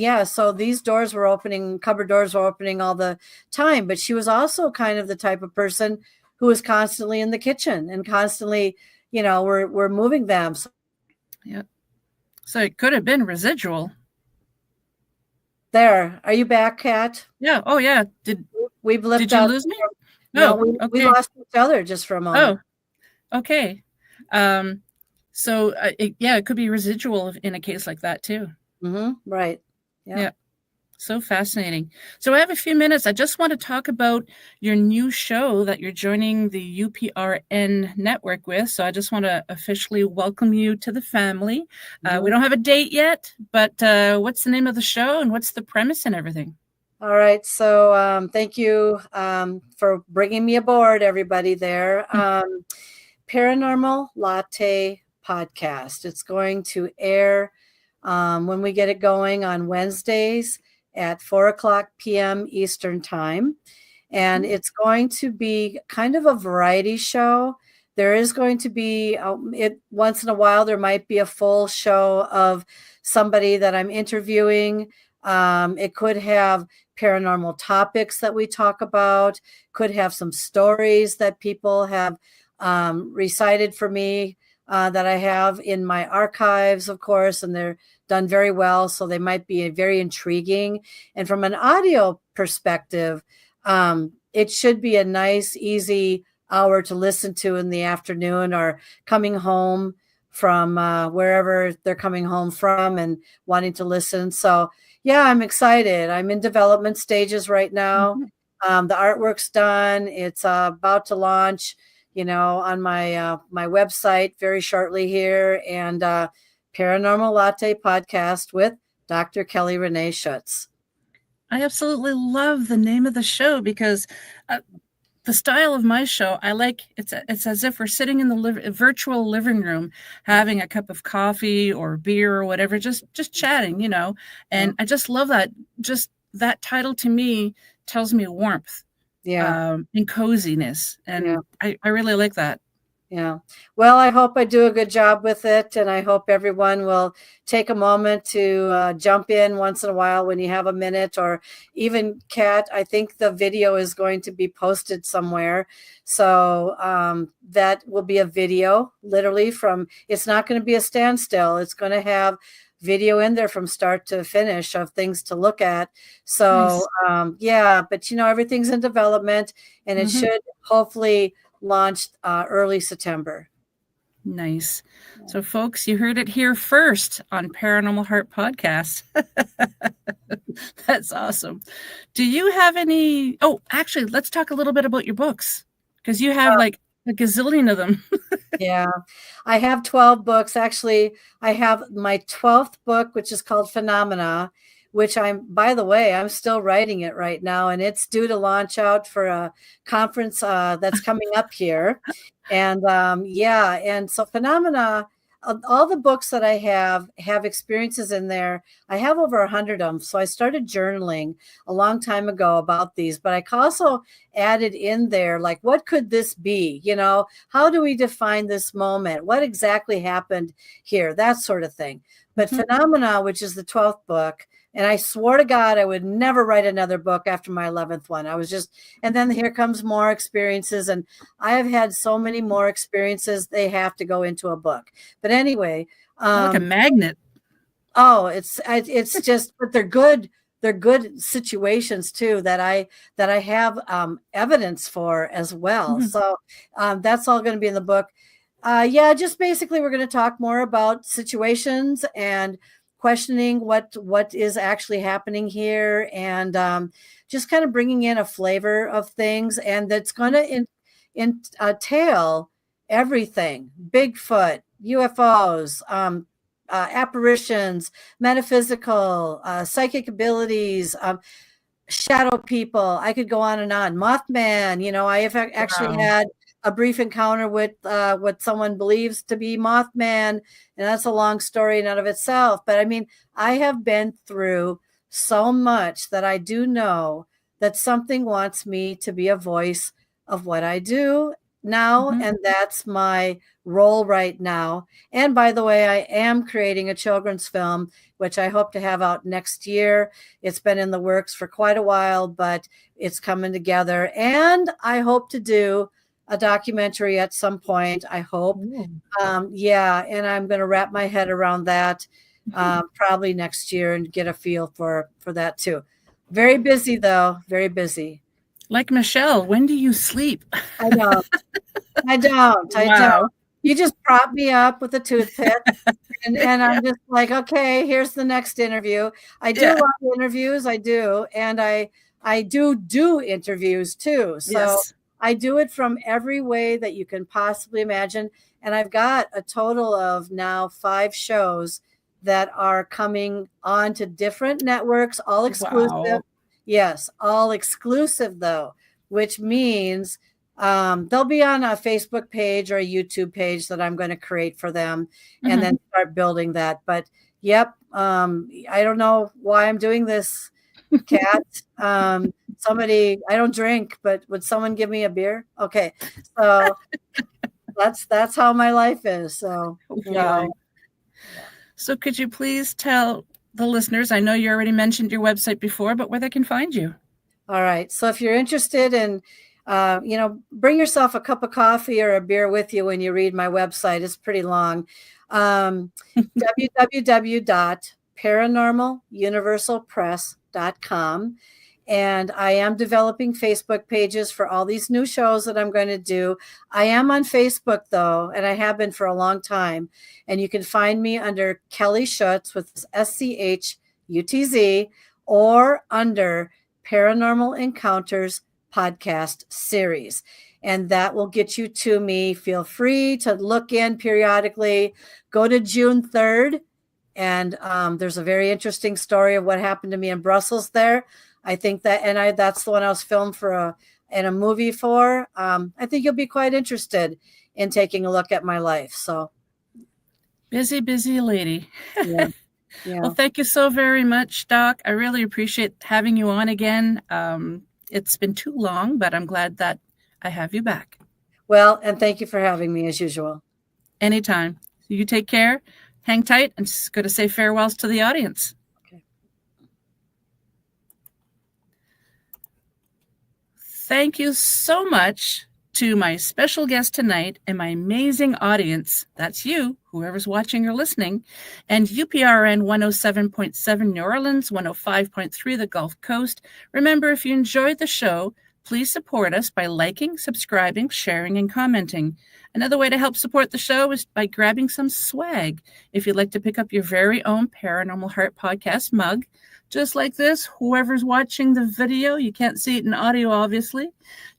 yeah, so these doors were opening, cupboard doors were opening all the time. But she was also kind of the type of person who was constantly in the kitchen and constantly, we're moving them. So Yeah. So it could have been residual. there, are you back, Kat? Yeah. Oh, yeah. We Did blipped you out. lose me? No, Oh, we okay. lost each other just for a moment. Oh, okay. Um, so yeah, it could be residual in a case like that too. Right. Yeah. Yeah. So fascinating. So I have a few minutes. I just want to talk about your new show that you're joining the UPRN network with. So I just want to officially welcome you to the family. We don't have a date yet, but what's the name of the show and what's the premise and everything? All right. So thank you for bringing me aboard, everybody there. Paranormal Latte Podcast. It's going to air when we get it going on Wednesdays at 4:00 p.m. Eastern Time. And it's going to be kind of a variety show. There is going to be, once in a while, there might be a full show of somebody that I'm interviewing. It could have paranormal topics that we talk about, could have some stories that people have recited for me that I have in my archives, of course, and they're done very well. So they might be very intriguing. And from an audio perspective, it should be a nice, easy hour to listen to in the afternoon or coming home from wherever they're coming home from and wanting to listen. So yeah, I'm excited. I'm in development stages right now. The artwork's done. It's about to launch, on my website very shortly here. And Paranormal Latte Podcast with Dr. Kelly Renee Schutz. I absolutely love the name of the show because the style of my show, I like it's as if we're sitting in the virtual living room having a cup of coffee or beer or whatever, just chatting, and I just love that. Just that title to me tells me warmth, and coziness, and I really like that. Yeah. Well, I hope I do a good job with it, and I hope everyone will take a moment to jump in once in a while when you have a minute, or even Kat, I think the video is going to be posted somewhere. So that will be a video literally from, it's not going to be a standstill. It's going to have video in there from start to finish of things to look at. So, Nice. yeah, but everything's in development, and it Mm-hmm. should hopefully launch early September. Nice. So, folks, you heard it here first on Paranormal Heart Podcast. That's awesome. Do you have any? Oh, actually, let's talk a little bit about your books, because you have like a gazillion of them. Yeah, I have 12 books. Actually, I have my 12th book, which is called Phenomena, which by the way, I'm still writing it right now, and it's due to launch out for a conference that's coming up here. And yeah, and so Phenomena, all the books that I have experiences in there. I have over 100 of them. So I started journaling a long time ago about these, but I also added in there, like, what could this be? How do we define this moment? What exactly happened here? That sort of thing. But Phenomena, which is the 12th book, and I swore to God I would never write another book after my 11th one. And then here comes more experiences. And I have had so many more experiences, they have to go into a book. But anyway. Like a magnet. Oh, it's just, but they're good. They're good situations too that I have evidence for as well. Mm-hmm. So that's all going to be in the book. Yeah, just basically we're going to talk more about situations and questioning what is actually happening here, and just kind of bringing in a flavor of things, and that's going to entail everything: Bigfoot, UFOs, apparitions, metaphysical, psychic abilities, shadow people. I could go on and on. Mothman, I have actually had a brief encounter with what someone believes to be Mothman, and that's a long story in and of itself. But I mean, I have been through so much that I do know that something wants me to be a voice of what I do now, and that's my role right now. And by the way, I am creating a children's film, which I hope to have out next year. It's been in the works for quite a while, but it's coming together. And I hope to do a documentary at some point, I hope. Yeah, and I'm going to wrap my head around that probably next year and get a feel for that too. Very busy though, very busy. Like Michelle, when do you sleep? I don't. I don't. You just prop me up with a toothpick, and I'm just like, okay, here's the next interview. I do a lot of interviews. I do. And I do interviews too. So I do it from every way that you can possibly imagine. And I've got a total of now 5 shows that are coming on to different networks, all exclusive. Wow. Yes, all exclusive though, which means they'll be on a Facebook page or a YouTube page that I'm going to create for them, and then start building that. But yep, I don't know why I'm doing this, Kat. Somebody, I don't drink, but would someone give me a beer? Okay, so that's how my life is. So anyway. So could you please tell the listeners, I know you already mentioned your website before, but where they can find you? All right. So if you're interested in, bring yourself a cup of coffee or a beer with you when you read my website. It's pretty long. www.paranormaluniversalpress.com. And I am developing Facebook pages for all these new shows that I'm going to do. I am on Facebook, though, and I have been for a long time. And you can find me under Kelly Schutz with SCHUTZ, or under Paranormal Encounters podcast series. And that will get you to me. Feel free to look in periodically. Go to June 3rd. And there's a very interesting story of what happened to me in Brussels there. I think that, and that's the one I was filmed for in a movie for. I think you'll be quite interested in taking a look at my life. So busy lady. Yeah. Well, thank you so very much, Doc. I really appreciate having you on again. It's been too long, but I'm glad that I have you back. Well, and thank you for having me as usual. Anytime. You take care, hang tight, and just going to say farewells to the audience. Okay. Thank you so much to my special guest tonight and my amazing audience. That's you, whoever's watching or listening, and UPRN 107.7 New Orleans, 105.3 the Gulf Coast. Remember, if you enjoyed the show, please support us by liking, subscribing, sharing, and commenting. Another way to help support the show is by grabbing some swag. If you'd like to pick up your very own Paranormal Heart Podcast mug, just like this, whoever's watching the video, you can't see it in audio, obviously,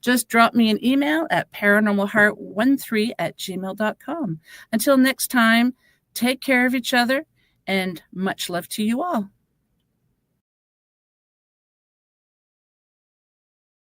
just drop me an email at paranormalheart13@gmail.com. Until next time, take care of each other, and much love to you all.